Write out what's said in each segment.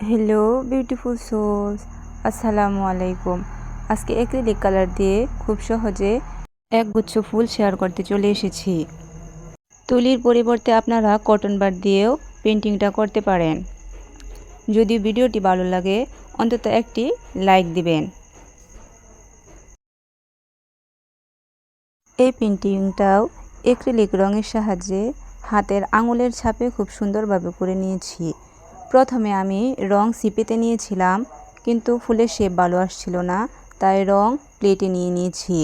Hello beautiful sols, আসসালামু আলাইকুম। আজকে অ্যাক্রিলিক কালার দিয়ে খুব সহজে একগুচ্ছ ফুল শেয়ার করতে চলে এসেছি। তুলির পরিবর্তে আপনারা কটন বাড দিয়েও পেন্টিংটা করতে পারেন। যদি ভিডিওটি ভালো লাগে অন্তত একটি লাইক দিবেন। এই পেন্টিংটাও অ্যাক্রিলিক রঙের সাহায্যে হাতের আঙুলের ছাপে খুব সুন্দরভাবে করে নিয়েছি। প্রথমে আমি রং সিপেতে নিয়েছিলাম, কিন্তু ফুলের শেপ ভালো আসছিল না, তাই রং প্লেটে নিয়ে নিয়েছি।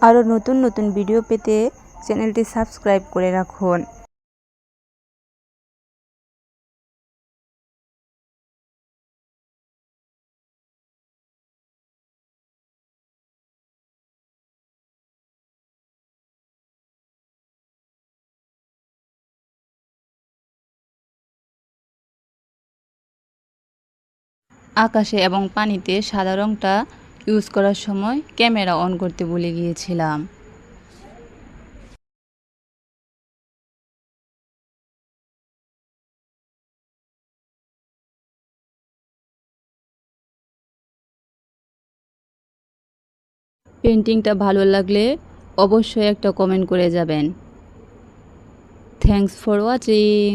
আরও নতুন নতুন ভিডিও পেতে চ্যানেলটি সাবস্ক্রাইব করে রাখুন। আকাশে এবং পানিতে সাদা রংটা ইউজ করার সময় ক্যামেরা অন করতে ভুলে গিয়েছিলাম। পেন্টিংটা ভালো লাগলে অবশ্যই একটা কমেন্ট করে যাবেন। Thanks for watching.